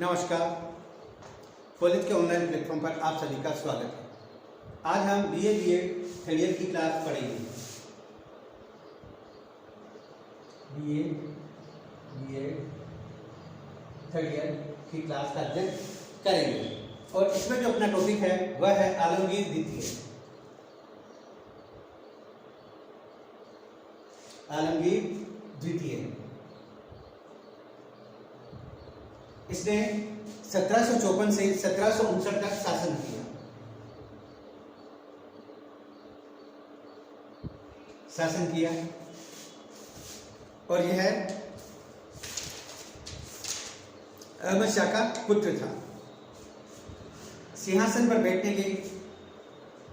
नमस्कार। कॉलेज के online platform पर आप सभी का स्वागत है। आज हम बीए थर्ड ईयर की क्लास पढ़ेंगे। बीए थर्ड ईयर की क्लास का अध्ययन करेंगे और इसमें जो अपना टॉपिक है वह है आलमगीर द्वितीय। आलमगीर द्वितीय इसने 1754 से 1759 तक शासन किया। और यह अहमद शाह का पुत्र था। सिंहासन पर बैठने के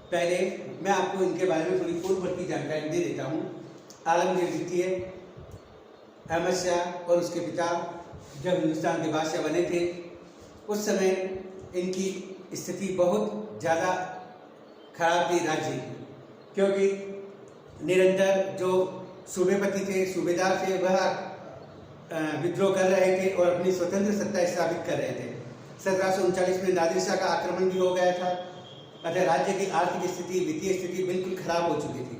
पहले मैं आपको इनके बारे में थोड़ी पूर्ववर्ती जानकारी दे देता हूँ। आलमगीर द्वितीय अहमद शाह और उसके पिता जब हिंदुस्तान के बादशाह बने थे उस समय इनकी स्थिति बहुत ज़्यादा खराब थी राज्य की, क्योंकि निरंतर जो सूबेपति थे, सूबेदार थे, वह विद्रोह कर रहे थे और अपनी स्वतंत्र सत्ता स्थापित कर रहे थे। 1739 में नादिर शाह का आक्रमण भी हो गया था। अतः राज्य की आर्थिक स्थिति, वित्तीय स्थिति बिल्कुल खराब हो चुकी थी।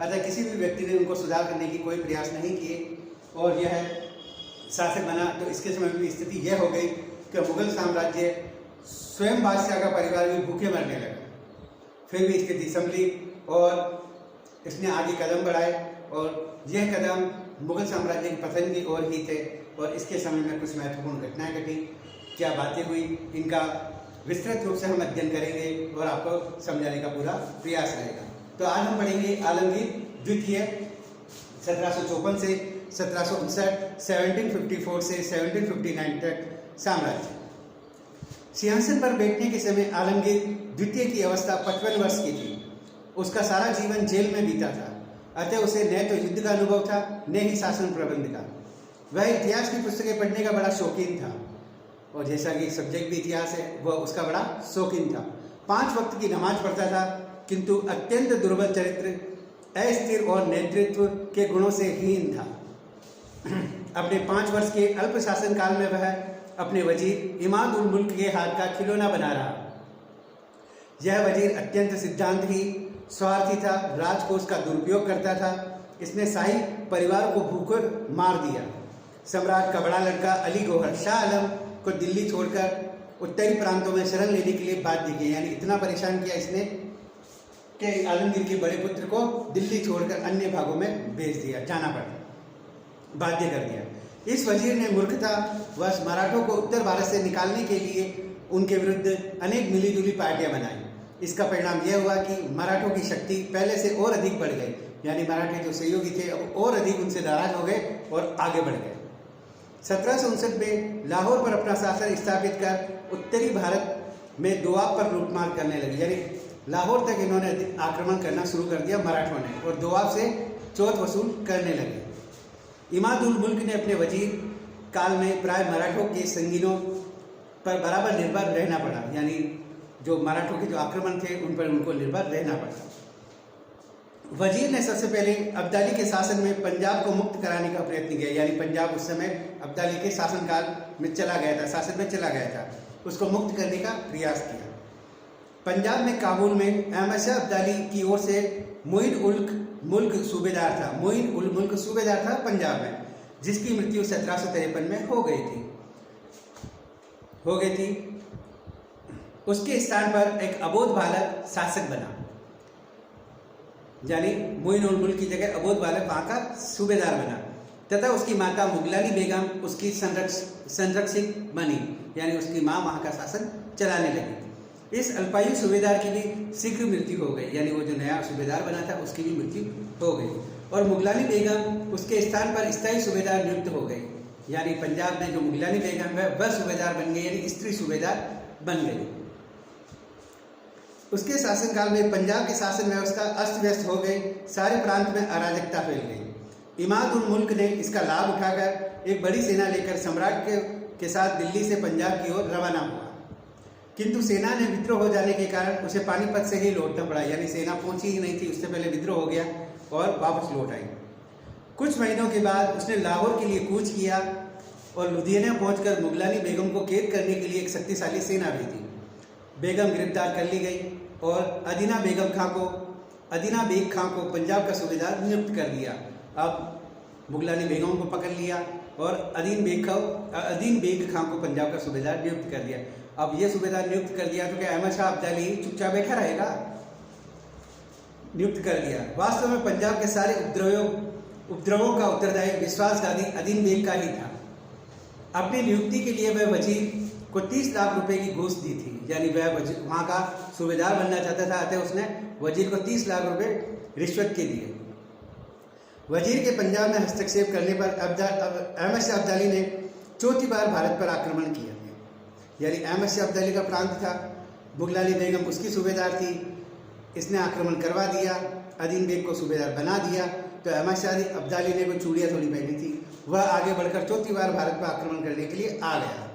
अतः किसी भी व्यक्ति ने उनको सुधार करने की कोई प्रयास नहीं किए और यह शासक बना। तो इसके समय में स्थिति यह हो गई कि मुगल साम्राज्य स्वयं बादशाह का परिवार भी भूखे मरने लगा। फिर भी स्थिति संभली और इसने आगे कदम बढ़ाए और यह कदम मुगल साम्राज्य की पतन की ओर ही थे। और इसके समय में कुछ महत्वपूर्ण घटनाएं घटी, क्या बातें हुई, इनका विस्तृत रूप से हम अध्ययन करेंगे और आपको समझाने का पूरा प्रयास रहेगा। तो आज हम पढ़ेंगे आलमगीर द्वितीय 1754 से 1759, 1754 से 1759 तक साम्राज्य। सिंहासन पर बैठने के समय आलमगीर द्वितीय की अवस्था 55 वर्ष की थी। उसका सारा जीवन जेल में बीता था। अतः उसे न तो युद्ध का अनुभव था न ही शासन प्रबंध का। वह इतिहास की पुस्तकें पढ़ने का बड़ा शौकीन था और जैसा कि सब्जेक्ट भी इतिहास है वह उसका बड़ा शौकीन था। 5 वक्त की नमाज पढ़ता था, किंतु अत्यंत दुर्बल चरित्र, अस्थिर और नेतृत्व के गुणों से हीन था। अपने 5 वर्ष के अल्प शासन काल में वह अपने वजीर इमाद उल मुल्क के हाथ का खिलौना बना रहा। यह वजीर अत्यंत सिद्धांतहीन, स्वार्थी था, राजकोष का दुरुपयोग करता था। इसने शाही परिवार को भूखकर मार दिया। सम्राट का बड़ा लड़का अली गौहर शाह आलम को दिल्ली छोड़कर उत्तरी प्रांतों में शरण लेने के लिए बाध्य किया। यानी इतना परेशान किया इसने कि आलमगीर के बड़े पुत्र को दिल्ली छोड़कर अन्य भागों में भेज दिया, जाना पड़ा, बाध्य कर दिया। इस वजीर ने मूर्खतावश मराठों को उत्तर भारत से निकालने के लिए उनके विरुद्ध अनेक मिलीजुली पार्टियां बनाई। इसका परिणाम यह हुआ कि मराठों की शक्ति पहले से और अधिक बढ़ गई। यानी मराठे जो सहयोगी थे अब और अधिक उनसे नाराज हो गए और आगे बढ़ गए। 1759 में लाहौर पर अपना शासन स्थापित कर उत्तरी भारत में दोआब पर लूटमार करने लगे। यानी लाहौर तक इन्होंने आक्रमण करना शुरू कर दिया मराठों ने और दोआब से चौथ वसूल करने लगे। इमाद उल मुल्क ने अपने वजीर काल में प्राय मराठों के संगीनों पर बराबर निर्भर रहना पड़ा। यानी जो मराठों के जो आक्रमण थे उन पर उनको निर्भर रहना पड़ा। वजीर ने सबसे पहले अब्दाली के शासन में पंजाब को मुक्त कराने का प्रयत्न किया। यानी पंजाब उस समय अब्दाली के शासनकाल में चला गया था, शासन में चला गया था, उसको मुक्त करने का प्रयास किया। पंजाब में काबुल में अहमद शाह अब्दाली की ओर से मोइन उल मुल्क सूबेदार था। मोइन उल मुल्क सूबेदार था पंजाब में, जिसकी मृत्यु 1753 में हो गई थी। उसके स्थान पर एक अबोध बालक शासक बना। यानी मोइन उल मुल्क की जगह अबोध बालक वहां का सूबेदार बना तथा उसकी माता मुगलानी बेगम उसकी संरक्षक बनी। यानी उसकी मां वहां का शासन चलाने लगी। इस अल्पायु सूबेदार की भी शीघ्र मृत्यु हो गई। यानी वो जो नया सूबेदार बना था उसकी भी मृत्यु हो गई और मुगलानी बेगम उसके स्थान पर स्थायी सूबेदार नियुक्त हो गई। यानी पंजाब में जो मुगलानी बेगम है वह सूबेदार बन गई, यानी स्त्री सूबेदार बन गई। उसके शासनकाल में पंजाब की शासन व्यवस्था अस्त व्यस्त हो गई। सारे प्रांत में अराजकता फैल गई। इमाद उल मुल्क ने इसका लाभ उठाकर एक बड़ी सेना लेकर सम्राट के साथ दिल्ली से पंजाब की ओर रवाना हुआ, किंतु सेना ने विद्रोह हो जाने के कारण उसे पानीपत से ही लौटना पड़ा। यानी सेना पहुंची ही नहीं थी, उससे पहले विद्रोह हो गया और वापस लौट आई। कुछ महीनों के बाद उसने लाहौर के लिए कूच किया और लुधियाना पहुंचकर मुगलानी बेगम को कैद करने के लिए एक शक्तिशाली सेना भेजी। बेगम गिरफ्तार कर ली गई और अदीना बेग खां को पंजाब का सूबेदार नियुक्त कर दिया। अब मुगलानी बेगम को पकड़ लिया और अदीन बेग खां को पंजाब का सूबेदार नियुक्त कर दिया। अब ये सूबेदार नियुक्त कर दिया तो क्या अहमद शाह अब्दाली चुपचाप बैठा रहेगा? नियुक्त कर दिया। वास्तव में पंजाब के सारे उपद्रवों का उत्तरदायी विश्वासघाती अदीन बेग का ही था। अपनी नियुक्ति के लिए वह वजीर को 30 लाख रुपए की घूस दी थी, यानी वह वहाँ का सूबेदार बनना चाहता था, अतः उसने वजीर को 30 लाख रुपए रिश्वत के दिए। वजीर के पंजाब में हस्तक्षेप करने पर अहमद शाह अब्दाली ने चौथी बार भारत पर आक्रमण किया। यानी अहमद शाह अब्दाली का प्रांत था, मुगलानी बेगम उसकी सूबेदार थी, इसने आक्रमण करवा दिया, अदीन बेग को सूबेदार बना दिया। तो अहमद शाह अब्दाली ने कोई चूड़ियाँ थोड़ी पहनी थी, वह आगे बढ़कर चौथी बार भारत पर आक्रमण करने के लिए आ गया,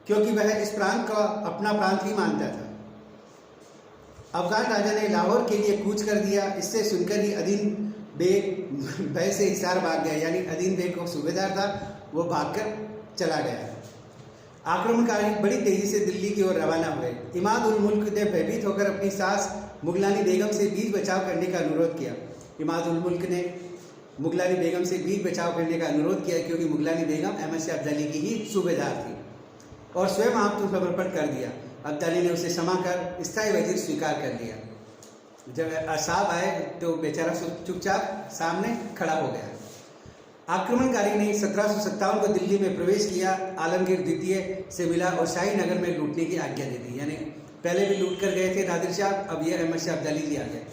क्योंकि वह इस प्रांत का अपना प्रांत ही मानता था। अफगान राजा ने लाहौर के लिए कूच कर दिया। इससे सुनकर ही अदीन बेग भय से हिसार भाग गया, यानी अदीन बेग को सूबेदार था, वो भागकर चला गया। आक्रमणकारी बड़ी तेजी से दिल्ली की ओर रवाना हुए। इमाद उल मुल्क ने भयभीत होकर अपनी सास मुगलानी बेगम से बीच बचाव करने का अनुरोध किया। इमाद उल मुल्क ने मुगलानी बेगम से बीच बचाव करने का अनुरोध किया, क्योंकि मुगलानी बेगम अहमद शाह अब्दाली की ही सूबेदार थी, और स्वयं आत्मसमर्पण कर दिया। अब्दाली ने उसे क्षमा कर स्थायी वजीर स्वीकार कर लिया। जब साहब आए तो बेचारा चुपचाप सामने खड़ा हो गया। आक्रमणकारी ने 1757 को दिल्ली में प्रवेश किया, आलमगीर द्वितीय से मिला और शाही नगर में लूटने की आज्ञा दे दी। यानी पहले भी लूट कर गए थे नादिर शाह, अब ये अहमद शाह अब्दाली जी आ गए,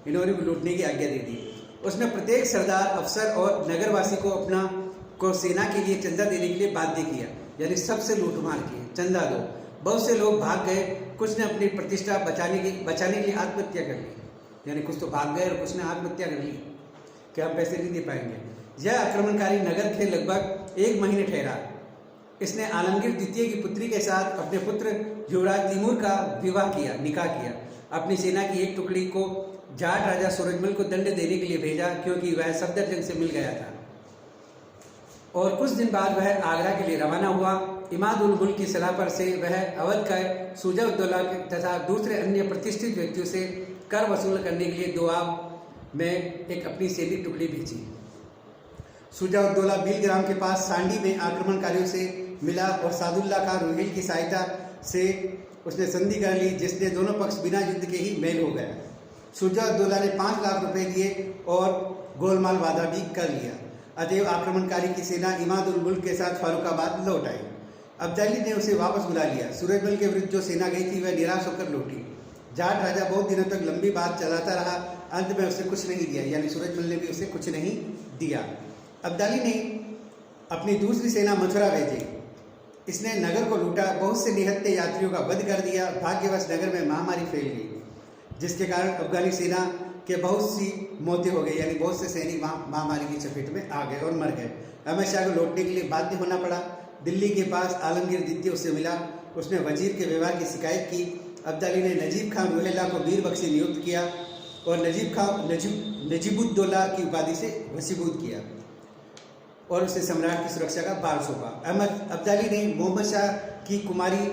इन्होंने भी लूटने की आज्ञा दे दी। उसने प्रत्येक सरदार, अफसर और नगरवासी को सेना के लिए चंदा देने के लिए बाध्य किया, यानी सबसे लूटमार किए, चंदा दो। बहुत से लोग भाग गए, कुछ ने अपनी प्रतिष्ठा बचाने के लिए आत्महत्या कर ली, यानी कुछ तो भाग गए और कुछ ने आत्महत्या कर ली कि हम पैसे नहीं दे पाएंगे। यह आक्रमणकारी नगर के लगभग 1 महीने ठहरा। इसने आलमगीर द्वितीय की पुत्री के साथ अपने पुत्र युवराज तैमूर का निकाह किया। अपनी सेना की एक टुकड़ी को जाट राजा सूरजमल को दंड देने के लिए भेजा, क्योंकि वह सफदरजंग से मिल गया था। और कुछ दिन बाद वह आगरा के लिए रवाना हुआ। इमाद उल मुल्क की सलाह पर से वह अवध का शुजा-उद-दौला तथा दूसरे अन्य प्रतिष्ठित व्यक्तियों से कर वसूल करने के लिए दोआब में एक अपनी सैनिक टुकड़ी भेजी। शुजा-उद-दौला बिलग्राम के पास सांडी में आक्रमणकारियों से मिला और सादुल्ला खान रोहिल की सहायता से उसने संधि कर ली, जिसने दोनों पक्ष बिना युद्ध के ही मेल हो गया। शुजा-उद-दौला ने 5 लाख रुपए दिए और गोलमाल वादा भी कर लिया। अतएव आक्रमणकारी की सेना इमाद उल मुल्क के साथ फर्रुखाबाद लौट आई। अब्दाली ने उसे वापस बुला लिया। सूरजमल के विरुद्ध जो सेना गई थी वह निराश होकर लौटी। जाट राजा बहुत दिनों तक लंबी बात चलाता रहा, अंत में उसे कुछ नहीं दिया, यानी सूरजमल ने भी उसे कुछ नहीं दिया। अब्दाली ने अपनी दूसरी सेना मथुरा भेजी। इसने नगर को लूटा, बहुत से निहत्थे यात्रियों का वध कर दिया। भाग्यवश नगर में महामारी फैल गई, जिसके कारण अफगानी सेना के बहुत सी मौतें हो गई, यानी बहुत से सैनिक महामारी की चपेट में आ गए और मर गए। अहमद शाह को लौटने के लिए बाध्य होना पड़ा। दिल्ली के पास आलमगीर द्वितीय उससे मिला। उसने वजीर के व्यवहार की शिकायत की। अब्दाली ने नजीब खान रोहेला को मीर बख्शी नियुक्त किया और नजीबुद्दौला की उपाधि से वशीभूत किया और उसे सम्राट की सुरक्षा का भार सौंपा। अब्दाली ने मोहम्मद शाह की कुमारी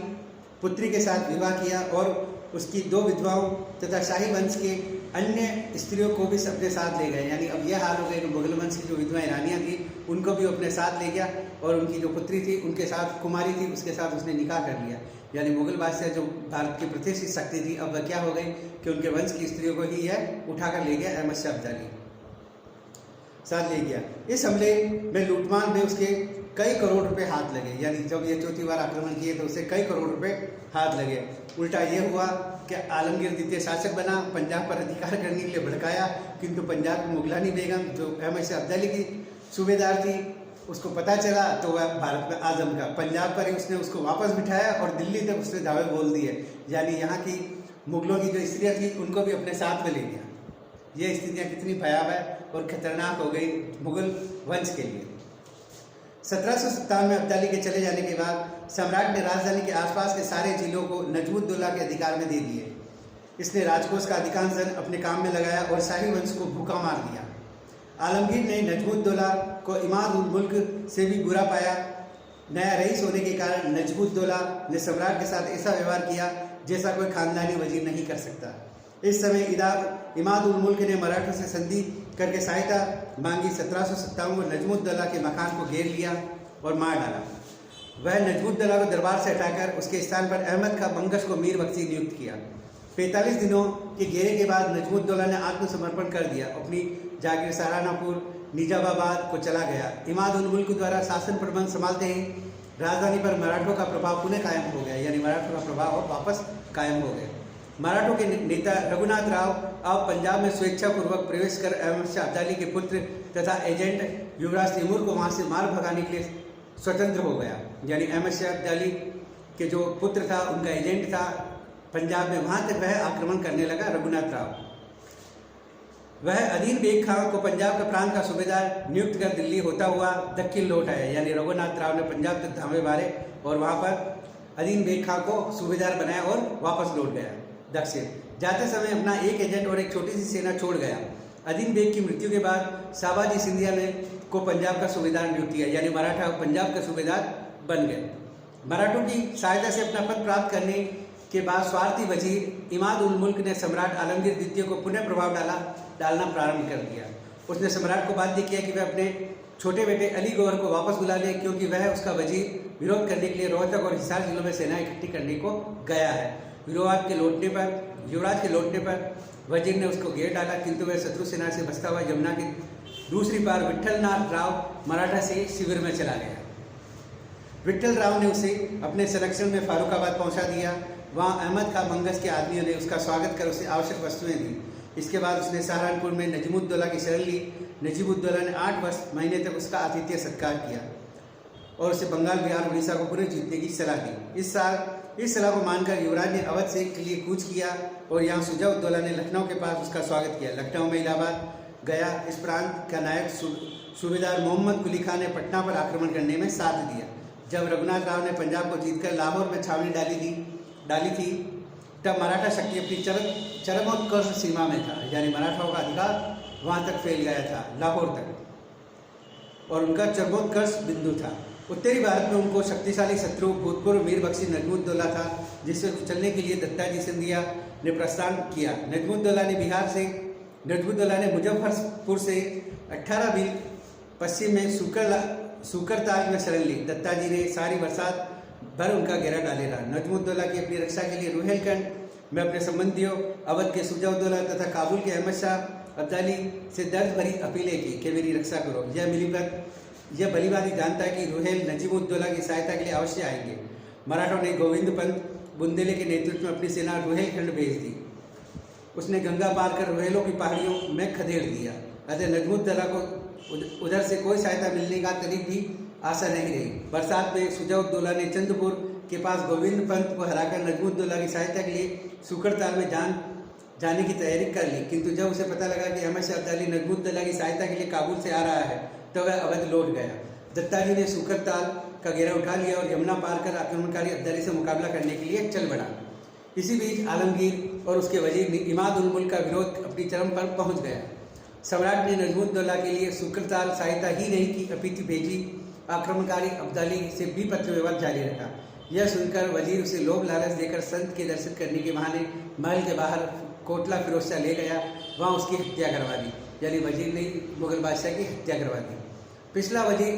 पुत्री के साथ विवाह किया और उसकी 2 विधवाओं तथा शाही वंश के अन्य स्त्रियों को भी अपने साथ ले गए। यानी अब यह हाल हो गया कि मुगल वंश की जो विधवाएं रानियाँ थी उनको भी अपने साथ ले गया और उनकी जो पुत्री थी उनके साथ कुमारी थी उसके साथ उसने निकाह कर लिया। यानी मुगल बादशाह जो भारत की प्रतिष्ठित शक्ति थी अब वह क्या हो गई कि उनके वंश की स्त्रियों को ही यह उठाकर ले गया, अहमद शाह अब्दाली साथ ले गया। इस हमले में लूटमार में उसके कई करोड़ रुपए हाथ लगे। यानी जब ये चौथी बार आक्रमण किए तो उसे कई करोड़ रुपए हाथ लगे। उल्टा ये हुआ कि आलमगीर द्वितीय शासक बना, पंजाब पर अधिकार करने के लिए भड़काया, किंतु पंजाब की मुगलानी बेगम जो अहमद शाह अब्दाली की सूबेदार थी उसको पता चला तो वह भारत में आजम का पंजाब पर ही उसने उसको वापस बिठाया और दिल्ली तक उसने दावे बोल दिए। यानी यहाँ की मुगलों की जो स्त्रियाँ थी उनको भी अपने साथ में ले लिया। ये स्थितियाँ कितनी भयावह और खतरनाक हो गई मुगल वंश के लिए। 1757 में अब्दाली के चले जाने के बाद सम्राट ने राजधानी के आसपास के सारे जिलों को नजमुद्दौला के अधिकार में दे दिए। इसने राजकोष का अधिकांश धन अपने काम में लगाया और शाही वंश को भूखा मार दिया। आलमगीर ने नजमुद्दौला को इमाद उल मुल्क से भी बुरा पाया। नया रईस होने के कारण नजमुद्दौला ने सम्राट के साथ ऐसा व्यवहार किया जैसा कोई खानदानी वजीर नहीं कर सकता। इस समय इमाद उल मुल्क ने मराठों से संधि करके सहायता मांगी। 1757 में नजमुद्दौला के मकान को घेर लिया और मार डाला। वह नजमुद्दौला को दरबार से हटाकर उसके स्थान पर अहमद खां बंगश को मीर बख्शी नियुक्त किया। 45 दिनों के घेरे के बाद नजमुद्दौला ने आत्मसमर्पण कर दिया। अपनी जागीर सहारनपुर निजामाबाद को चला गया। इमाद उल मुल्क द्वारा शासन प्रबंध संभालते ही राजधानी पर मराठों का प्रभाव पुनः कायम हो गया, यानी मराठों का प्रभाव वापस कायम हो गया। मराठों के नेता रघुनाथ राव अब पंजाब में स्वेच्छापूर्वक प्रवेश कर अहमद शाह अब्दाली के पुत्र तथा एजेंट युवराज तैमूर को वहां से मार भगाने के लिए स्वतंत्र हो गया। यानी अहमद शाह अब्दाली के जो पुत्र था, उनका एजेंट था पंजाब में, वहां तक वह आक्रमण करने लगा रघुनाथ राव। वह अदील बेग खां को पंजाब के प्रांत का सूबेदार नियुक्त कर दिल्ली होता हुआ दक्कन लौट आया। यानी रघुनाथ राव ने पंजाब तक धावे मारे और वहां पर अदील बेग खां को सूबेदार बनाया और वापस लौट गया दक्षिण। जाते समय अपना एक एजेंट और एक छोटी सी सेना छोड़ गया। अदील बेग की मृत्यु के बाद शाहबाजी सिंधिया ने को पंजाब का सूबेदार नियुक्त किया, यानी मराठा पंजाब का सूबेदार बन गए। मराठों की सहायता से अपना पद प्राप्त करने के बाद स्वार्थी वजीर इमाद उल मुल्क ने सम्राट आलमगीर द्वितीय को पुनः प्रभाव डालना प्रारंभ कर दिया। उसने सम्राट को बाध्य किया कि वह अपने छोटे बेटे अली गौहर को वापस बुला ले, क्योंकि वह उसका वजीर विरोध करने के लिए रोहतक और हिसार जिलों में सेना इकट्ठी करने को गया है। युवराज के लौटने पर वजीर ने उसको घेर डाला, किंतु वह शत्रु सेना से बचता हुआ यमुना की दूसरी पार विट्ठलनाथ राव मराठा से शिविर में चला गया। विट्ठल राव ने उसे अपने संरक्षण में फारुखाबाद पहुंचा दिया। वहां अहमद खां बंगश के आदमियों ने उसका स्वागत कर उसे आवश्यक वस्तुएं दी। इसके बाद उसने सहारनपुर में नजमुद्दौला की शरण ली। नजमुद्दौला ने 8 महीने तक उसका आतिथ्य सत्कार किया और उसे बंगाल, बिहार, उड़ीसा को पुनः जीतने की सलाह दी। इस सलाह को मानकर युवराज ने अवध से के लिए कूच किया और यहाँ शुजा-उद-दौला ने लखनऊ के पास उसका स्वागत किया। लखनऊ में इलाहाबाद गया। इस प्रांत का नायक सूबेदार मोहम्मद कुली खान ने पटना पर आक्रमण करने में साथ दिया। जब रघुनाथ राव ने पंजाब को जीतकर लाहौर में छावनी डाली थी, तब मराठा शक्ति अपनी चरमोत्कर्ष सीमा में था, यानी मराठाओं का अधिकार वहां तक फैल गया था, लाहौर तक, और उनका चरमोत्कर्ष बिंदु था। उत्तरी भारत में उनको शक्तिशाली शत्रु भूतपूर्व मीर बख्शी नजमुद्दौला था, जिससे कुचलने के लिए दत्ताजी सिंधिया ने प्रस्थान किया। नजमुद्दौला ने मुजफ्फरपुर से 18 मील पश्चिम में सुकरताल में शरण ली। दत्ताजी ने सारी बरसात भर उनका घेरा डाले रहा। नजमुद्दौला की अपनी रक्षा के लिए रुहेलखंड में अपने संबंधियों अवध के शुजा-उद-दौला तथा काबुल के अहमद शाह अब्दाली से दर्द भरी अपीलें की कि मेरी रक्षा करो। यह भलीभांति जानता है कि रुहेल नजीमुद्दौला की सहायता के लिए अवश्य आएंगे। मराठों ने गोविंद पंत बुंदेले के नेतृत्व में अपनी सेना रुहेलखंड भेज दी। उसने गंगा पार कर रुहेलों की पहाड़ियों में खदेड़ दिया। अतः नजमुद्दौला को उधर से कोई सहायता मिलने का करीब भी आशा नहीं रही। बरसात में शुजा-उद-दौला ने चंद्रपुर के पास गोविंद पंत को हराकर नजमुद्दौला की सहायता के लिए सुकरताल में जाने की तैयारी कर ली, किंतु जब उसे पता लगा कि अहमद शाह अब्दाली नजमुद्दौला की सहायता के लिए काबुल से आ रहा है, तो वह अवध लौट गया। दत्ताजी ने सुकरताल का घेरा उठा लिया और यमुना पार कर आक्रमणकारी अब्दाली से मुकाबला करने के लिए चल बढ़ा। इसी बीच आलमगीर और उसके वजीर इमाद उल मुल्क का विरोध अपनी चरम पर पहुंच गया। सम्राट ने नजमुद्दौला के लिए सुकरताल सहायता ही नहीं की, अपितु भेजी आक्रमणकारी अब्दाली से भी पत्र व्यवहार जारी रखा। यह सुनकर वजीर उसे लोभ लालच देकर संत के दर्शन करने के बहाने महल के बाहर कोटला फिरोज शाह ले गया। वहाँ उसकी हत्या करवा दी, यानी वजीर ने मुगल बादशाह की हत्या करवा दी। पिछला वजीर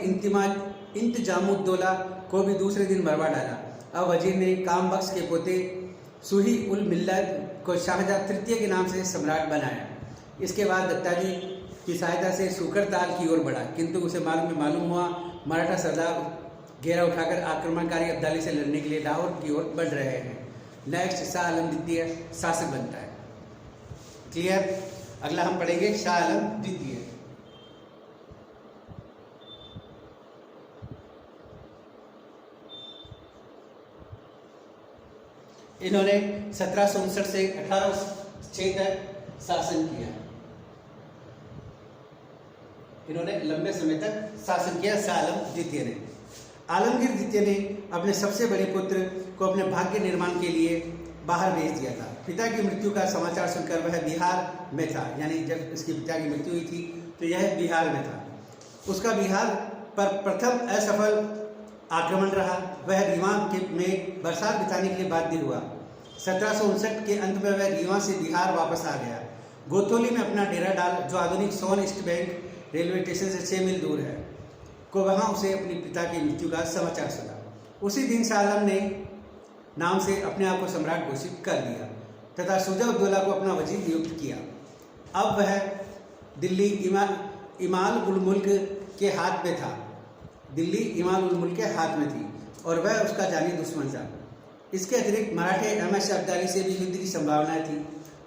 इंतजामुद्दौला को भी दूसरे दिन मरवा डाला। अब वजीर ने काम बख्श के पोते सुही उल मिल्लत को शाहजहाँ तृतीय के नाम से सम्राट बनाया। इसके बाद दत्ताजी की सहायता से सुकरताल की ओर बढ़ा, किंतु उसे मालूम हुआ मराठा सरदार घेरा उठाकर आक्रमणकारी अब्दाली से लड़ने के लिए लाहौर की ओर बढ़ रहे हैं। नेक्स्ट शाह आलम द्वितीय शासक बनता है। क्लियर? अगला हम पढ़ेंगे शाह आलम द्वितीय। इन्होंने 1759 से 1806 तक शासन किया। इन्होंने लंबे समय तक शासन किया शाह आलम द्वितीय ने। आलमगीर द्वितीय ने अपने सबसे बड़े पुत्र को अपने भाग्य निर्माण के लिए बाहर भेज दिया था। पिता की मृत्यु का समाचार सुनकर वह बिहार में था, यानी जब उसके पिता की मृत्यु हुई थी तो तो यह बिहार में था। उसका बिहार पर प्रथम असफल आक्रमण रहा। वह रीवा में बरसात बिताने के लिए बाध्य हुआ। 1759 के अंत में वह रीवा से बिहार वापस आ गया। गोथोली में अपना डेरा डाल, जो आधुनिक सोन ईस्ट बैंक रेलवे स्टेशन से 6 मील दूर है, को वहाँ उसे अपने पिता की मृत्यु का समाचार सुना। उसी दिन शाह आलम ने नाम से अपने आप को सम्राट घोषित कर दिया तथा शुजा-उद-दौला को अपना वजीर नियुक्त किया। अब वह दिल्ली इमाल उल मुल्क के हाथ में था। दिल्ली इमाल उल मुल्क के हाथ में थी और वह उसका जानी दुश्मन था। इसके अतिरिक्त मराठे अहमद शाह अब्दाली से भी युद्ध की संभावनाएं थी।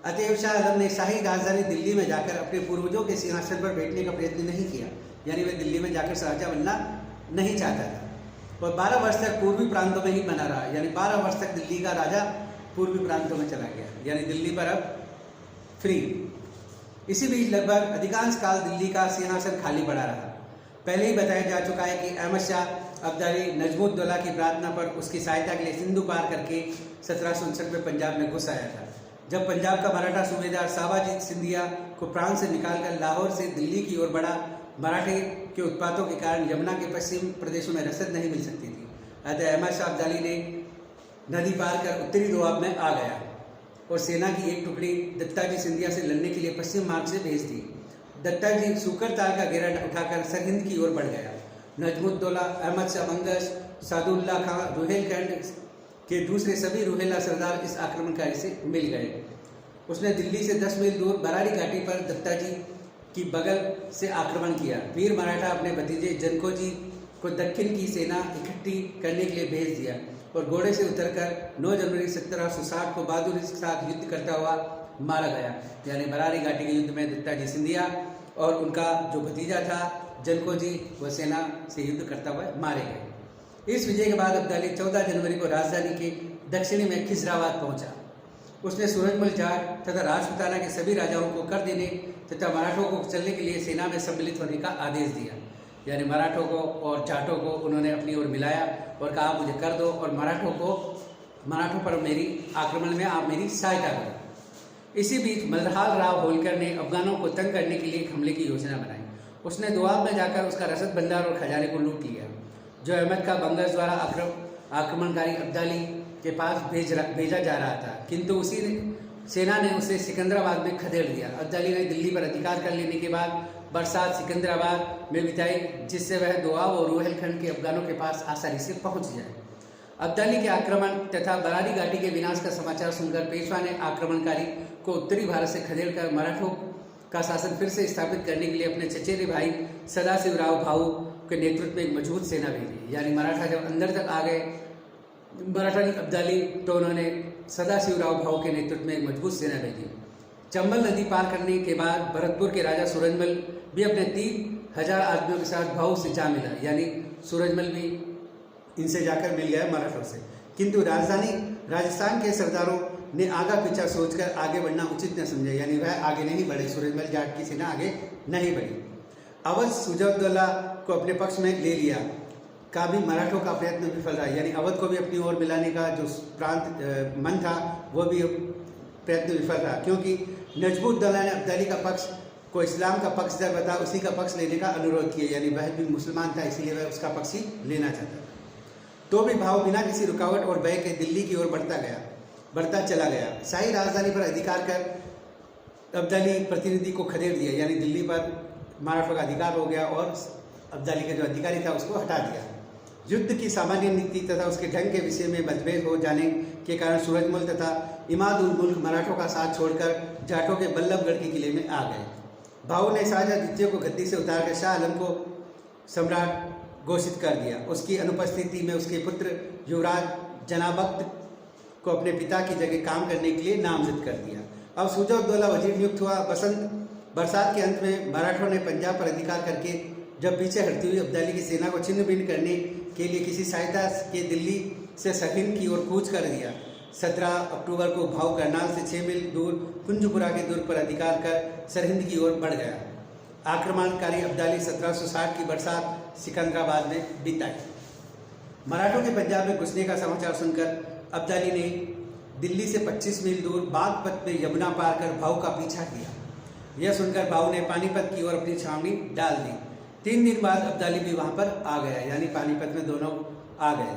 अतएव शाह आलम ने शाही राजधानी दिल्ली में जाकर अपने पूर्वजों के सिंहासन पर बैठने का प्रयत्न नहीं किया, यानी वह दिल्ली में जाकर शाहजहाँ बनना नहीं चाहता था और 12 वर्ष तक पूर्वी प्रांतों में ही बना रहा, यानी 12 वर्ष तक दिल्ली का राजा पूर्वी प्रांतों में चला गया, यानी दिल्ली पर अब फ्री। इसी बीच लगभग अधिकांश काल दिल्ली का सिंहासन खाली पड़ा रहा। पहले ही बताया जा चुका है कि अहमद शाह अब्दाली नजमुद्दौला की प्रार्थना पर उसकी सहायता के लिए सिंधु पार करके 1759 में पंजाब में घुस आया था। जब पंजाब का मराठा सूबेदार साबाजीत सिंधिया को प्राण से निकालकर लाहौर से दिल्ली की ओर बढ़ा, मराठे के उत्पातों के कारण यमुना के पश्चिम प्रदेशों में रसद नहीं मिल सकती थी। अतः अहमद शाह अब्दाली ने नदी पार कर उत्तरी दोआब में आ गया और सेना की एक टुकड़ी दत्ताजी सिंधिया से लड़ने के लिए पश्चिम मार्ग से भेज दी। दत्ताजी सूकर ताल का घेरा उठाकर सरहिंद की ओर बढ़ गया। नजमुद्दौला, अहमद शाह मंगस, सादुल्ला खां, रुहेलखंड के दूसरे सभी रुहेला सरदार इस आक्रमणकारी से मिल गए। उसने दिल्ली से 10 मील दूर बरारी घाटी पर दत्ताजी की बगल से आक्रमण किया। वीर मराठा अपने भतीजे जनकोजी को दक्षिण की सेना इकट्ठी करने के लिए भेज दिया और घोड़े से उतरकर 9 जनवरी 1760 को बहादुरी के साथ युद्ध करता हुआ मारा गया। यानी बरारी घाटी के युद्ध में दत्ताजी सिंधिया और उनका जो भतीजा था जनकोजी, वह सेना से युद्ध करता हुआ मारे गए। इस विजय के बाद अब्दाली 14 जनवरी को राजधानी के दक्षिणी में खिजराबाद पहुंचा। उसने सूरजमल जाट तथा राजपूताना के सभी राजाओं को कर देने तथा मराठों को चलने के लिए सेना में सम्मिलित होने का आदेश दिया। यानी मराठों को और जाटों को उन्होंने अपनी ओर मिलाया और कहा मुझे कर दो और मराठों पर मेरी आक्रमण में आप मेरी सहायता करो। इसी बीच मल्हार राव होलकर ने अफगानों को तंग करने के लिए एक हमले की योजना बनाई। उसने दोआब में जाकर उसका रसद भंडार और खजाने को लूट लिया, जो अहमद का बंगस द्वारा आक्रमणकारी अब्दाली के पास भेजा जा रहा था, किंतु उसी सेना ने उसे सिकंदराबाद में खदेड़ दिया। अब्दाली ने दिल्ली पर अधिकार कर लेने के बाद बरसात सिकंदराबाद में बिताई, जिससे वह दोआब और रुहेलखंड के अफगानों के पास आसानी से पहुंच जाए। अब्दाली के आक्रमण तथा बरारी घाटी के विनाश का समाचार सुनकर पेशवा ने आक्रमणकारी को उत्तरी भारत से खदेड़कर मराठों का शासन फिर से स्थापित करने के लिए अपने चचेरे भाई सदाशिवराव भाऊ के नेतृत्व में एक मजबूत सेना भेजी। यानी मराठा जब अंदर तक आ गए मराठा अब्दाली, तो उन्होंने सदाशिवराव भाऊ के नेतृत्व में एक मजबूत सेना भेजी। चंबल नदी पार करने के बाद भरतपुर के राजा सूरजमल भी अपने 3000 आदमियों के साथ भाऊ से जा मिला। यानी सूरजमल भी इनसे जाकर मिल गया मराठों से, किंतु राजधानी राजस्थान के सरदारों ने आगा पीछा सोचकर आगे बढ़ना उचित न समझा। यानी वह आगे नहीं बढ़े, सूरजमल जाट की सेना आगे नहीं बढ़ी। अवध शुजा-उद-दौला को अपने पक्ष में ले लिया का भी मराठों का प्रयत्न विफल रहा। यानी अवध को भी अपनी ओर मिलाने का जो मन था वो भी प्रयत्न विफल रहा, क्योंकि नजमुद्दौला ने अब्दाली का पक्ष को इस्लाम का पक्षधर बता उसी का पक्ष लेने का अनुरोध किया। यानी वह भी मुसलमान था, इसीलिए वह उसका पक्ष ही लेना चाहता। तो भी भाव बिना किसी रुकावट और भय के दिल्ली की ओर बढ़ता चला गया। शाही राजधानी पर अधिकार कर अब्दाली प्रतिनिधि को खदेड़ दिया। यानी दिल्ली पर मराठों का अधिकार हो गया और अब्दाली का जो अधिकारी था उसको हटा दिया। युद्ध की सामान्य नीति तथा उसके ढंग के विषय में मतभेद हो जाने के कारण सूरजमल तथा इमाद उल मुल्क मराठों का साथ छोड़कर जाटों के बल्लभगढ़ के किले में आ गए। भाऊ ने शाहजहाँ द्वितीय को गद्दी से उतारकर शाह आलम को सम्राट घोषित कर दिया। उसकी अनुपस्थिति में उसके पुत्र युवराज जनाबख्त को अपने पिता की जगह काम करने के लिए नामजद कर दिया। अब शुजा-उद-दौला वजीर नियुक्त हुआ। बरसात के अंत में मराठों ने पंजाब पर अधिकार करके जब पीछे हटती हुई अब्दाली की सेना को छिन्न भिन्न करने के लिए किसी सहायता के दिल्ली से सरहिंद की ओर कूच कर दिया। 17 अक्टूबर को भाऊ करनाल से 6 मील दूर कुंजपुरा के दुर्ग पर अधिकार कर सरहिंद की ओर बढ़ गया। आक्रमणकारी अब्दाली 1760 की बरसात सिकंदराबाद में बिताई। मराठों के पंजाब में घुसने का समाचार सुनकर अब्दाली ने दिल्ली से 25 मील दूर बागपत में यमुना पार कर भाऊ का पीछा किया। यह सुनकर भाऊ ने पानीपत की ओर अपनी छावनी डाल दी। 3 दिन बाद अब्दाली भी वहां पर आ गया, यानी पानीपत में दोनों आ गए।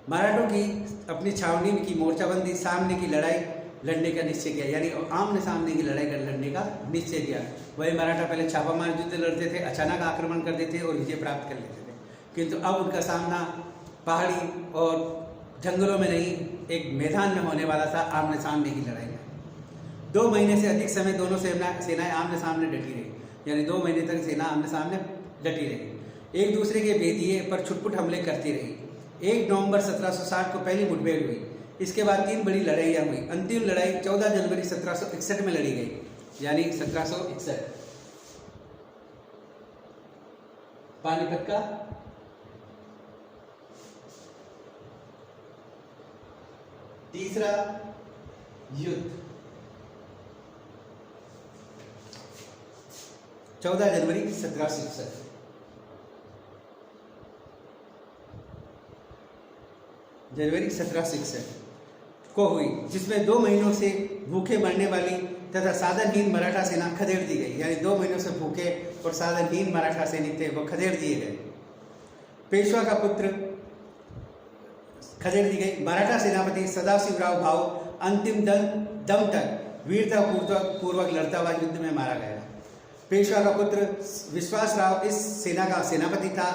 मराठों की अपनी छावनी की मोर्चाबंदी, सामने की लड़ाई लड़ने का निश्चय किया, यानी आमने सामने की लड़ाई कर लड़ने का निश्चय किया। वही मराठा पहले छापामार युद्ध लड़ते थे, अचानक आक्रमण कर देते और विजय प्राप्त कर लेते थे, किंतु अब उनका सामना पहाड़ी और जंगलों में नहीं, एक मैदान में होने वाला था, आमने सामने की लड़ाई में। 2 महीने से अधिक समय दोनों सेनाएं आमने सामने डटी रही, यानी 2 महीने तक सेना आमने सामने डटी रही, एक दूसरे के बेदिए पर छुटपुट हमले करती रही। 1 नवंबर 1760 को पहली मुठभेड़ हुई। इसके बाद 3 बड़ी लड़ाइयाँ हुई। अंतिम लड़ाई 14 जनवरी 1761 में लड़ी गई, यानी 1761 पानीपत का तीसरा युद्ध 14 जनवरी 1761 जनवरी 1761 को हुई, जिसमें 2 महीनों से भूखे मरने वाली तथा साधनहीन मराठा सेना खदेड़ दी गई, यानी 2 महीनों से भूखे और साधनहीन मराठा सैनिक थे वो खदेड़ दिए गए। पेशवा का पुत्र खदेड़ दी गई। मराठा सेनापति सदाशिवराव भाऊ अंतिम दम तक वीरता पूर्वक लड़ता हुआ युद्ध में मारा गया। पेशवा का पुत्र विश्वासराव इस सेना का सेनापति था।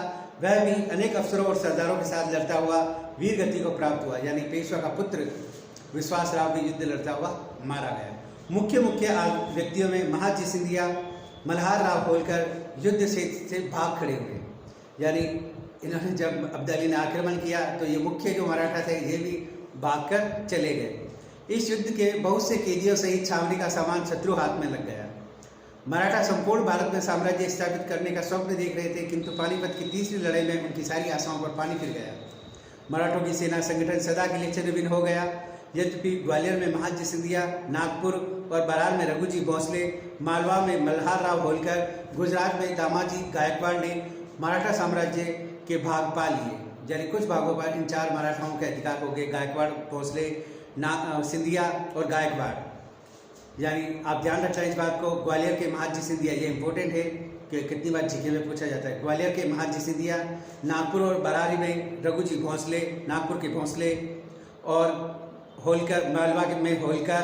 वह भी अनेक अफसरों और सरदारों के साथ लड़ता हुआ वीर गति को प्राप्त हुआ, यानी पेशवा का पुत्र विश्वासराव भी युद्ध लड़ता हुआ मारा गया। मुख्य व्यक्तियों में महाजी सिंधिया, मल्हार राव होलकर युद्ध से भाग खड़े हुए, यानी इन्होंने जब अब्दाली ने आक्रमण किया तो ये मुख्य जो मराठा थे ये भी भागकर चले गए। इस युद्ध के बहुत से कैदियों सहित छावनी का सामान शत्रु हाथ में लग गया। मराठा संपूर्ण भारत में साम्राज्य स्थापित करने का स्वप्न देख रहे थे, किंतु पानीपत की तीसरी लड़ाई में उनकी सारी आशाओं पर पानी फिर गया। मराठों की सेना संगठन सदा के लिए छिन्न भिन्न हो गया। यद्यपि ग्वालियर में महाजी सिंधिया, नागपुर और बरार में रघुजी भोसले, मालवा में मल्हार राव होलकर, गुजरात में दामाजी गायकवाड़ ने मराठा साम्राज्य के भाग पा लिए, यानी कुछ भागों पर इन 4 मराठाओं के अधिकार हो गए, गायकवाड़, भोसले, सिंधिया और गायकवाड़। यानी आप ध्यान रखना इस बात को, ग्वालियर के महाजी सिंधिया, ये इंपॉर्टेंट है कि कितनी बार जीके में पूछा जाता है। ग्वालियर के महाजी सिंधिया, नागपुर और बरारी में रघुजी भोसले, नागपुर के भोसले और होलकर, मालवा में होलकर,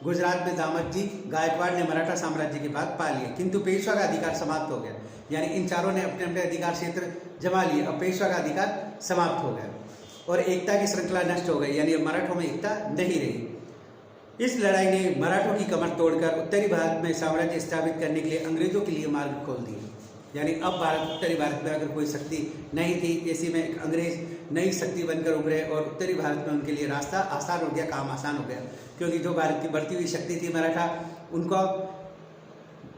गुजरात में दामजी गायकवाड़ ने मराठा साम्राज्य के बाद पा लिए, किंतु पेशवा का अधिकार समाप्त हो गया, यानी इन चारों ने अपने अपने अधिकार क्षेत्र जमा लिए। अब पेशवा का अधिकार समाप्त हो गया और एकता की श्रृंखला नष्ट हो गई, यानी अब मराठों में एकता नहीं रही। इस लड़ाई ने मराठों की कमर तोड़कर उत्तरी भारत में साम्राज्य स्थापित करने के लिए अंग्रेजों के लिए मार्ग खोल दिए, यानी अब उत्तरी भारत में अगर कोई शक्ति नहीं थी, ऐसी में एक अंग्रेज नई शक्ति बनकर उभरे और उत्तरी भारत में उनके लिए रास्ता आसान हो गया, काम आसान हो गया, क्योंकि जो भारत की बढ़ती हुई शक्ति थी मराठा, उनको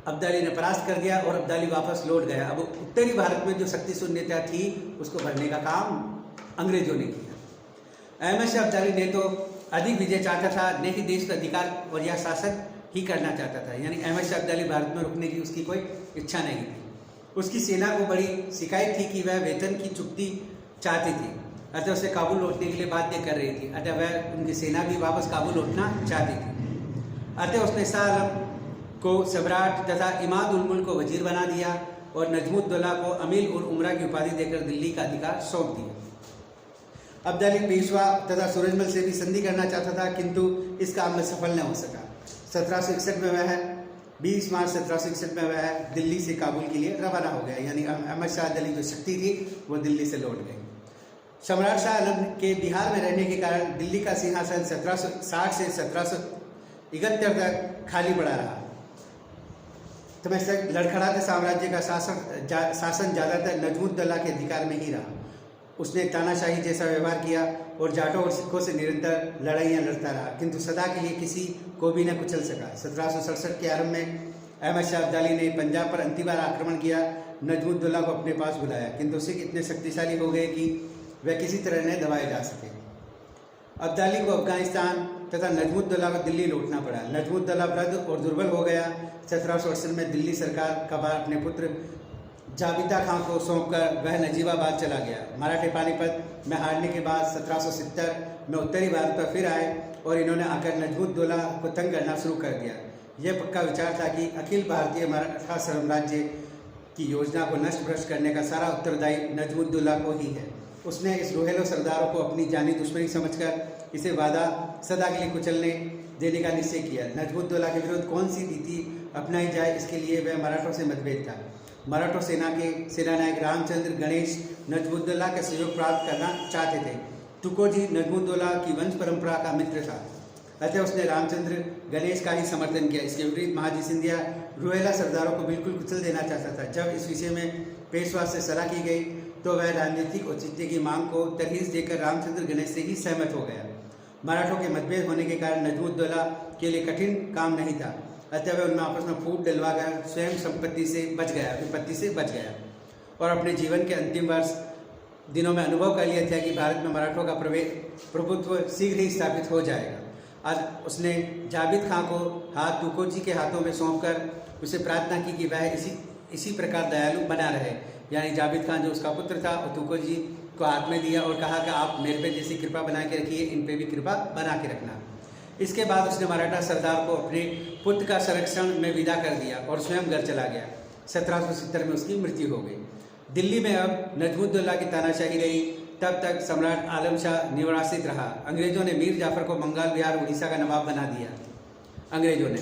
अब्दाली ने परास्त कर दिया और अब्दाली वापस लौट गया। अब उत्तरी भारत में जो शक्ति शून्यता थी उसको भरने का काम अंग्रेजों ने किया। अहमद शाह अब्दाली ने तो अधिक विजय चाहता था, न ही देश का अधिकार और या शासन ही करना चाहता था, यानी अहमद शाह अब्दाली भारत में रुकने की उसकी कोई इच्छा नहीं थी। उसकी सेना को बड़ी शिकायत थी कि वह वेतन की चुकती चाहती थी, अतः उसे काबुल लौटने के लिए बाध्य कर रही थी, अतः वह उनकी सेना भी वापस काबुल लौटना चाहती थी। अतः उसने शाह आलम को सम्राट तथा इमाद उल मुल्क को वजीर बना दिया और नजमुद्दौला को अमीर उल उमरा की उपाधि देकर दिल्ली का अधिकार सौंप दिया। अब्दाली पेशवा तथा सूरजमल से भी संधि करना चाहता था, किंतु इस काम में सफल न हो सका। 1761 में वह 20 मार्च 1761 में वह दिल्ली से काबुल के लिए रवाना हो गया, यानी अहमद शाह अब्दाली जो शक्ति थी वो दिल्ली से लौट गई। सम्राट शाह आलम के बिहार में रहने के कारण दिल्ली का सिंहासन 1760 से 1771 तक खाली पड़ा रहा। तो मैं लड़खड़ाते साम्राज्य का शासन ज़्यादातर नजमुद्दौला के अधिकार में ही रहा। उसने तानाशाही जैसा व्यवहार किया और जाटों और सिखों से निरंतर लड़ाइयाँ लड़ता रहा, किंतु सदा के लिए किसी को भी न कुचल सका। 1767 के आरंभ में अहमद शाह अब्दाली ने पंजाब पर अंतिम बार आक्रमण किया, नजमुद्दौला को अपने पास बुलाया, किंतु सिख इतने शक्तिशाली हो गए कि वह किसी तरह न दबाए जा सके। अब्दाली को अफगानिस्तान तथा नजमुद्दौला को दिल्ली लौटना पड़ा। नजमुद्दौला वृद्ध और दुर्बल हो गया। 1768 में दिल्ली सरकार का भार अपने पुत्र जाबिता खां को सौंपकर वह नजीबाबाद चला गया। मराठे पानीपत में हारने के बाद 1770 में उत्तरी भारत पर फिर आए और इन्होंने आकर नजमुद्दौला को तंग करना शुरू कर दिया। यह पक्का विचार था कि अखिल भारतीय मराठा साम्राज्य की योजना को नष्ट भ्रष्ट करने का सारा उत्तरदायी नजमुद्दौला को ही है। उसने इस रोहेलो सरदारों को अपनी जानी दुश्मनी समझकर इसे वादा सदा के लिए कुचलने देने का निश्चय किया। नजमुद्दौला के विरुद्ध कौन सी नीति अपनाई जाए, इसके लिए वह मराठों से मतभेद था। मराठा सेना के सेनानायक रामचंद्र गणेश नजमुद्दौला का सहयोग प्राप्त करना चाहते थे। तुकोजी नजमुद्दौला की वंश परंपरा का मित्र था, अतः उसने रामचंद्र गणेश का ही समर्थन किया। इसके विपरीत महाजी सिंधिया रोहेला सरदारों को बिल्कुल कुचल देना चाहता था। जब इस विषय में पेशवा से सलाह की गई तो वह राजनीतिक औचित्य की मांग को तरहीज देकर रामचंद्र गणेश से ही सहमत हो गया। मराठों के मतभेद होने के कारण नजमुद्दौला के लिए कठिन काम नहीं था, अतः वह उनमें आपस में फूट डलवाकर स्वयं विपत्ति से बच गया और अपने जीवन के अंतिम वर्ष दिनों में अनुभव कर लिया था कि भारत में मराठों का प्रभुत्व शीघ्र ही स्थापित हो जाएगा। आज उसने जाबित खां को हाथ तुकोजी के हाथों में सौंपकर उसे प्रार्थना की कि वह इसी प्रकार दयालु बना रहे। यानी जाबित खां जो उसका पुत्र था और तुकोजी को हाथ में दिया और कहा कि आप मेरे पे जैसी कृपा बना के रखिए, इन पे भी कृपा बना के रखना। इसके बाद उसने मराठा सरदार को अपने पुत्र का संरक्षण में विदा कर दिया और स्वयं घर चला गया। 1770 में उसकी मृत्यु हो गई। दिल्ली में अब नजमुद्दौला की तानाशाही रही। तब तक सम्राट आलम शाह निवासित रहा। अंग्रेजों ने मीर जाफर को बंगाल, बिहार, उड़ीसा का नवाब बना दिया अंग्रेजों ने।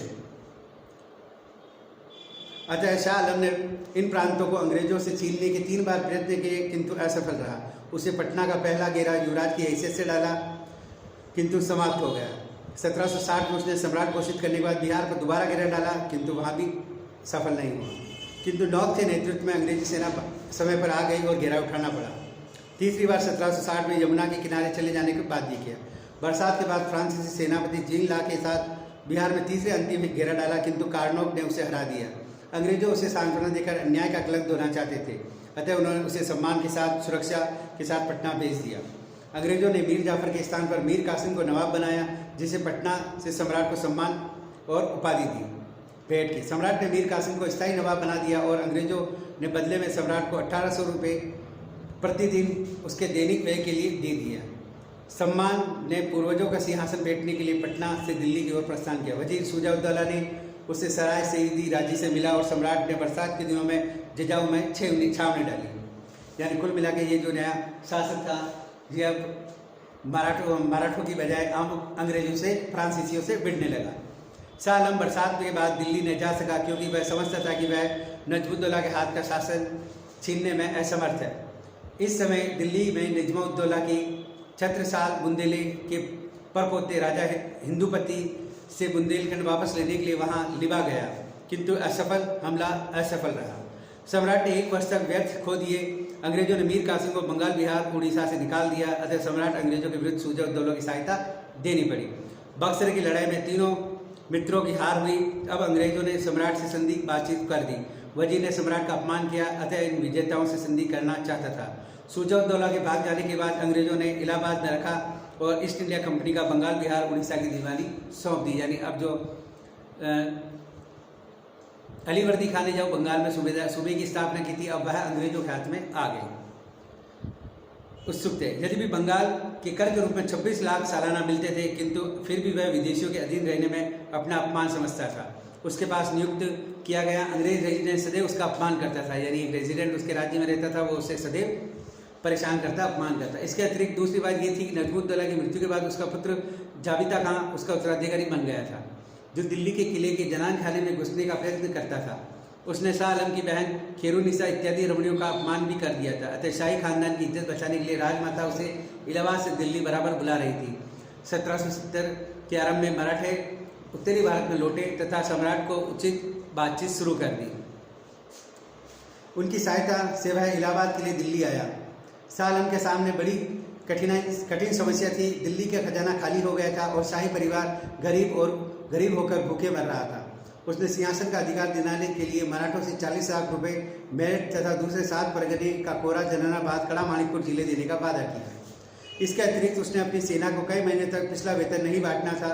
अतः शाह आलम ने इन प्रांतों को अंग्रेजों से छीनने के 3 बार प्रयत्न किए, किंतु असफल रहा। उसे पटना का पहला घेरा युवराज की हैसियत से डाला, किंतु समाप्त हो गया। 1760 में उसने सम्राट घोषित करने के बाद बिहार पर दोबारा घेरा डाला, किंतु वहाँ भी सफल नहीं हुआ। किंतु नौक के नेतृत्व में अंग्रेजी सेना समय पर आ गई और घेरा उठाना पड़ा। तीसरी बार 1760 में यमुना के किनारे चले जाने के बाद ये किया। बरसात के बाद फ्रांसीसी सेनापति जीन ला के साथ बिहार में तीसरे अंतिम घेरा डाला, किंतु कार्नोक ने उसे हरा दिया। अंग्रेजों उसे सांत्वना देकर अन्याय का कलंक धोना चाहते थे, अतः उन्होंने उसे सम्मान के साथ सुरक्षा के साथ पटना भेज दिया। अंग्रेजों ने मीर जाफर के स्थान पर मीर कासिम को नवाब बनाया, जिसे पटना से सम्राट को सम्मान और उपाधि दी भेंट की। सम्राट ने मीर कासिम को स्थायी नवाब बना दिया और अंग्रेजों ने बदले में सम्राट को 1800 रुपये प्रतिदिन उसके दैनिक व्यय के लिए दे दिया। सम्मान ने पूर्वजों का सिंहासन बैठने के लिए पटना से दिल्ली की ओर प्रस्थान किया। वजीर शुजा-उद-दौला ने उसे सराय सईदी राजी से मिला और सम्राट ने बरसात के दिनों में जजाऊ में छावनी डाली। यानी कुल मिला के ये जो नया शासक था ये अब मराठों की बजाय आम अंग्रेजों से, फ्रांसीसियों से भिड़ने लगा। शाह आलम बरसात के बाद दिल्ली नहीं जा सका, क्योंकि वह समझता था कि वह नजमुद्दौला के हाथ का शासन छीनने में असमर्थ है। इस समय दिल्ली में नजमुद्दौला की छत्रसाल बुंदेली के परपोते राजा हिंदुपति से बुंदेलखंड वापस लेने के लिए वहां लिबा गया, किंतु हमला असफल रहा। सम्राट ने 1 वर्ष तक व्यर्थ खो दिए। अंग्रेजों ने मीर कासिम को बंगाल, बिहार, उड़ीसा से निकाल दिया, अतः सम्राट अंग्रेजों के विरुद्ध शुजा-उद-दौला की सहायता देनी पड़ी। बक्सर की लड़ाई में तीनों मित्रों की हार हुई। अब अंग्रेजों ने सम्राट से संधि बातचीत कर दी। वजीर ने सम्राट का अपमान किया, अतः इन विजेताओं से संधि करना चाहता था। शुजा-उद-दौला के भाग जाने के बाद अंग्रेजों ने इलाहाबाद में रखा और ईस्ट इंडिया कंपनी का बंगाल, बिहार, उड़ीसा की दीवानी सौंप दी। यानी अब जो अलीवर्दी खान ने जब बंगाल में सूबे की स्थापना की थी, अब वह अंग्रेजों के हाथ में आ गई। उत्सुक थे। यदि भी बंगाल के कर के रूप में 26 लाख सालाना मिलते थे, किंतु फिर भी वह विदेशियों के अधीन रहने में अपना अपमान समझता था। उसके पास नियुक्त किया गया अंग्रेज रेजिडेंट सदैव उसका अपमान करता था। यानी एक रेजिडेंट उसके राज्य में रहता था, वो उसे सदैव परेशान करता, अपमान करता। इसके अतिरिक्त दूसरी बात ये थी कि नजमुद्दौला की मृत्यु के बाद उसका पुत्र जाबिता खां उसका उत्तराधिकारी बन गया था, जो दिल्ली के किले के जनान खाने में घुसने का प्रयत्न करता था। उसने शाह आलम की बहन खेरुनिसा इत्यादि रमणियों का अपमान भी कर दिया था, अतः शाही खानदान की इज्जत बचाने के लिए राजमाता उसे इलाहाबाद से दिल्ली बराबर बुला रही थी। 1770 के आरंभ में मराठे उत्तरी भारत में लौटे तथा सम्राट को उचित बातचीत शुरू कर दी। उनकी सहायता से वह इलाहाबाद के लिए दिल्ली आया। शाह आलम के सामने बड़ी कठिन समस्या थी। दिल्ली का खजाना खाली हो गया था और शाही परिवार गरीब होकर भूखे मर रहा था। उसने सिंहासन का अधिकार दिलाने के लिए मराठों से 40 लाख रुपए मेरठ तथा दूसरे 7 परगने का कोरा, जहानाबाद, कड़ा, माणिकपुर जिले देने का वादा किया। इसके अतिरिक्त उसने अपनी सेना को कई महीने तक पिछला वेतन नहीं बांटना था।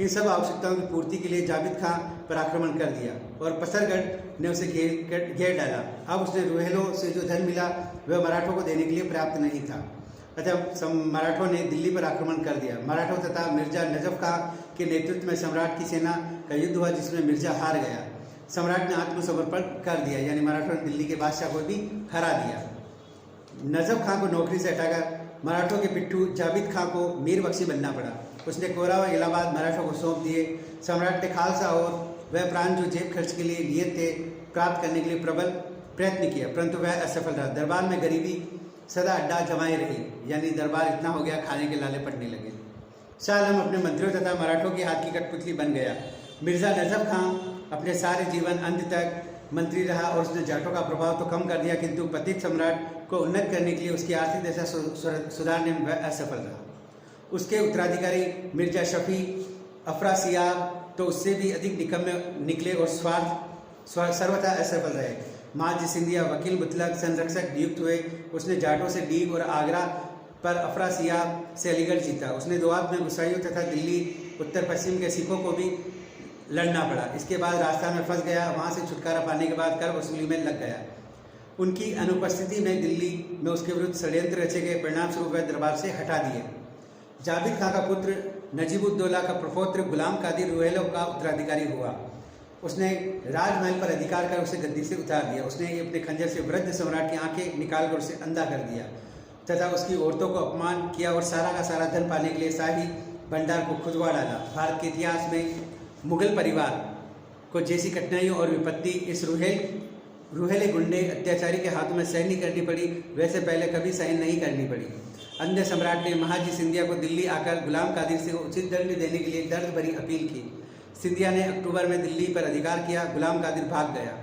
इन सब आवश्यकताओं की पूर्ति के लिए जाबित खां पर आक्रमण कर दिया और पसरगढ़ ने उसे घेर डाला। अब उसने रोहेलों से जो धन मिला वह मराठों को देने के लिए पर्याप्त नहीं था। अतः मराठों ने दिल्ली पर आक्रमण कर दिया। मराठों तथा मिर्जा नजफ खां के नेतृत्व में सम्राट की सेना का युद्ध हुआ, जिसमें मिर्जा हार गया। सम्राट ने आत्मसमर्पण कर दिया, यानी मराठों ने दिल्ली के बादशाह को भी हरा दिया। नजफ खां को नौकरी से हटाकर मराठों के पिट्ठू जाबिद खां को मीर बख्शी बनना पड़ा। उसने कोरा व इलाहाबाद मराठों को सौंप दिए। सम्राट ने खालसा और वह प्राण जो जेब खर्च के लिए नियत थे प्राप्त करने के लिए प्रबल प्रयत्न किया, परंतु वह असफल रहा। दरबार में गरीबी सदा अड्डा जमाए रही, यानी दरबार इतना हो गया खाने के लाले पड़ने लगे। शाह आलम अपने मंत्रियों तथा मराठों की हाथ की कठपुतली बन गया। मिर्जा नजफ खां अपने सारे जीवन अंत तक मंत्री रहा और उसने जाटों का प्रभाव तो कम कर दिया, किंतु पतित सम्राट को उन्नत करने के लिए उसकी आर्थिक दशा सुधारने में वह असफल रहा। उसके उत्तराधिकारी मिर्जा शफी अफरासियाब तो उससे भी अधिक निकम्मे निकले और सर्वथा असफल रहे। महाजी सिंधिया वकील मुतलक संरक्षक नियुक्त हुए। उसने जाटों से डीग और आगरा पर अफरासियाब से अलीगढ़ जीता। उसने दोआब में गुसाइयों तथा दिल्ली उत्तर पश्चिम के सिखों को भी लड़ना पड़ा। इसके बाद राजस्थान में फंस गया। वहाँ से छुटकारा पाने के बाद कर वसूली में लग गया। उनकी अनुपस्थिति में दिल्ली में उसके विरुद्ध षड्यंत्र रचे गए, परिणाम स्वरूप वह दरबार से हटा दिए। जाबिद खां का पुत्र नजीबुद्दौला का प्रपौत्र गुलाम कादिर रुहेलो का उत्तराधिकारी हुआ। उसने राजमहल पर अधिकार कर उसे गद्दी से उतार दिया। उसने अपने खंजर से वृद्ध सम्राट की आंखें निकालकर उसे अंधा कर दिया तथा उसकी औरतों को अपमान किया और सारा का सारा धन पाने के लिए शाही भंडार को खुदवा डाला। भारत के इतिहास में मुगल परिवार को जैसी कठिनाइयों और विपत्ति इस रूहेले गुंडे अत्याचारी के हाथों में सहन नहीं करनी पड़ी, वैसे पहले कभी सहन नहीं करनी पड़ी। अंधे सम्राट ने महाजी सिंधिया को दिल्ली आकर गुलाम कादिर से उचित दंड देने के लिए दर्द भरी अपील की। सिंधिया ने अक्टूबर में दिल्ली पर अधिकार किया। गुलाम कादिर भाग गया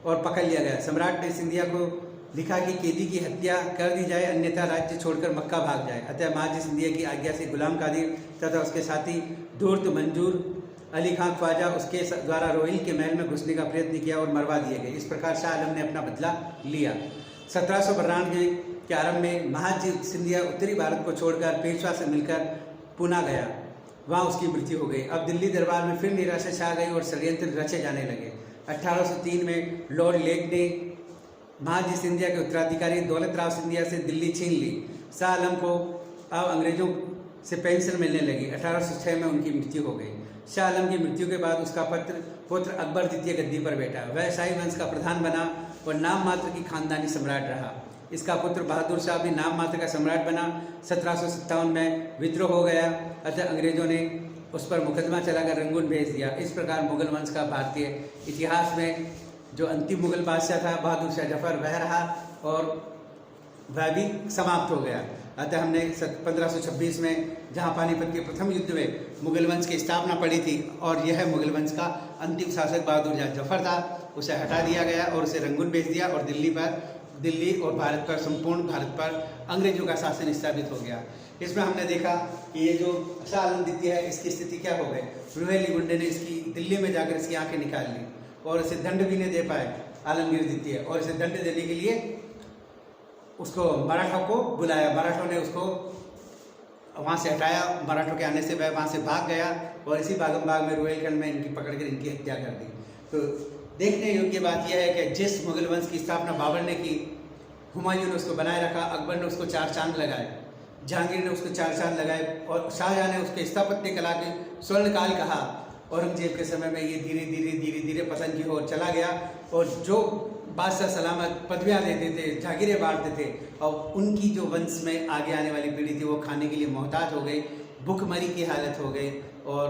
और पकड़ लिया गया। सम्राट ने सिंधिया को लिखा कि कैदी की हत्या कर दी जाए, अन्यथा राज्य छोड़कर मक्का भाग जाए। अतः महाजी सिंधिया की आज्ञा से गुलाम कादिर तथा उसके साथी धूर्त मंजूर अली खां ख्वाजा उसके द्वारा रोहिल के महल में घुसने का प्रयत्न किया और मरवा दिए गए। इस प्रकार शाह आलम ने अपना बदला लिया। 1792 के आरंभ में महाजी सिंधिया उत्तरी भारत को छोड़कर पेशवा से मिलकर पूना गया। वहाँ उसकी मृत्यु हो गई। अब दिल्ली दरबार में फिर निराशा छा गई और षड्यंत्र रचे जाने लगे। 1803 में लॉर्ड लेक ने महाजी सिंधिया के उत्तराधिकारी दौलत राव सिंधिया से दिल्ली छीन ली। शाह आलम को अब अंग्रेजों से पेंशन मिलने लगी। 1806 में उनकी मृत्यु हो गई। शाह आलम की मृत्यु के बाद उसका पुत्र अकबर द्वितीय गद्दी पर बैठा। वह शाही वंश का प्रधान बना और नाम मात्र की खानदानी सम्राट रहा। इसका पुत्र बहादुर शाह भी नाम मात्र का सम्राट बना। 1757 में विद्रोह हो गया, अतः अंग्रेजों ने उस पर मुकदमा चलाकर रंगून भेज दिया। इस प्रकार मुगल वंश का भारतीय इतिहास में जो अंतिम मुगल बादशाह था बहादुर शाह जफर, वह रहा और वह भी समाप्त हो गया। अतः हमने 1526 में जहाँ पानीपत के प्रथम युद्ध में मुगल वंश की स्थापना पड़ी थी और यह मुगल वंश का अंतिम शासक बहादुर शाह जफर था, उसे हटा दिया गया और उसे रंगून भेज दिया और दिल्ली और भारत पर, संपूर्ण भारत पर अंग्रेजों का शासन स्थापित हो गया। इसमें हमने देखा कि ये जो शाह आलम द्वितीय है, इसकी स्थिति क्या हो गई। रूहेली गुंडे ने इसकी दिल्ली में जाकर इसकी आंखें निकाल ली और इसे दंड भी नहीं दे पाए आलमगीर द्वितीय, और इसे दंड देने के लिए उसको मराठों को बुलाया। मराठों ने उसको वहाँ से हटाया। मराठों के आने से वह वहाँ से भाग गया और इसी भागम में रोहिलखंड में इनकी पकड़ कर इनकी हत्या कर दी। तो देखने योग्य बात यह है कि जिस मुगल वंश की स्थापना बाबर ने की, हुमायूं ने उसको बनाए रखा, अकबर ने उसको 4 चांद लगाए, जहांगीर ने उसको 4 चांद लगाए और शाहजहां ने उसके स्थापत्य कला के स्वर्णकाल कहा। औरंगजेब के समय में ये धीरे धीरे पतन की ओर चला गया और जो बादशाह सलामत पदवियाँ देते थे, जागीरें बांटते थे, और उनकी जो वंश में आगे आने वाली पीढ़ी थी वो खाने के लिए मोहताज हो गई, भूखमरी की हालत हो गई। और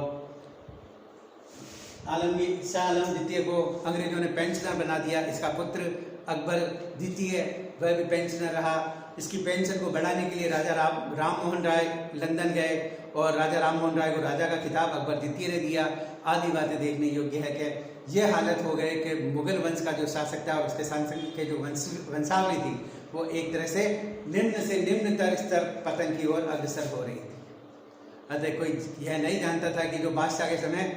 आलमगीर शाह आलम द्वितीय को अंग्रेजों ने पेंशनर बना दिया। इसका पुत्र अकबर द्वितीय वह भी पेंशनर रहा। इसकी पेंशन को बढ़ाने के लिए राजा राम मोहन राय लंदन गए और राजा राम मोहन राय को राजा का खिताब अकबर द्वितीय ने दिया। आदि बातें देखने योग्य है कि यह हालत हो गई कि मुगल वंश का जो शासक था और उसके शासक के जो वंशावली थी वो एक तरह से निम्नतर स्तर पतन की ओर अग्रसर हो रही थी। अतः कोई यह नहीं जानता था कि जो बादशाह के समय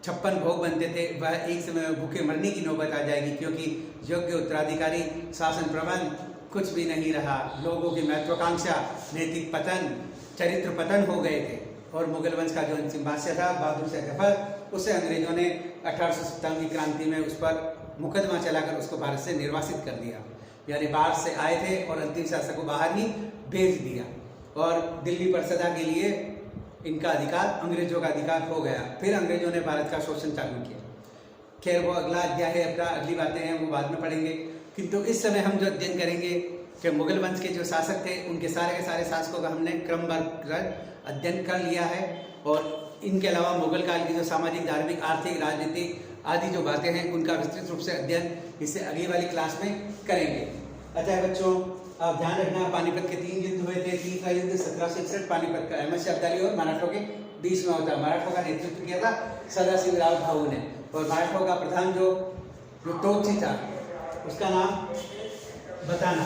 56 भोग बनते थे वह एक समय में भूखे मरने की नौबत आ जाएगी, क्योंकि योग्य उत्तराधिकारी, शासन प्रबंध कुछ भी नहीं रहा। लोगों की महत्वाकांक्षा, नैतिक पतन, चरित्र पतन हो गए थे। और मुगल वंश का जो अंतिम बादशाह था बहादुर शाह जफर, उसे अंग्रेजों ने 1857 की क्रांति में उस पर मुकदमा चलाकर उसको भारत से निर्वासित कर दिया। यानी बाहर से आए थे और अंतिम शासक को बाहर ही भेज दिया और दिल्ली पर सदा के लिए इनका अधिकार, अंग्रेजों का अधिकार हो गया। फिर अंग्रेजों ने भारत का शोषण चालू किया। खैर वो अगला अध्याय है अपना, अगली बातें हैं वो बाद में पढ़ेंगे। किंतु इस समय हम जो अध्ययन करेंगे कि मुगल वंश के जो शासक थे उनके सारे के सारे शासकों का हमने क्रमबद्ध अध्ययन कर लिया है और इनके अलावा मुगल काल की जो सामाजिक, धार्मिक, आर्थिक, राजनीतिक आदि जो बातें हैं उनका विस्तृत रूप से अध्ययन इससे अगली वाली क्लास में करेंगे। अच्छा बच्चों, आप ध्यान रखना, पानीपत के 3 युद्ध हुए थे। तीसरा युद्ध 1761 पानीपत का अहमद शाह अब्दाली और मराठों के बीच में होता है। मराठों का नेतृत्व किया था सदाशिवराव भाऊ ने और मराठों का प्रधान जो टोची था उसका नाम बताना।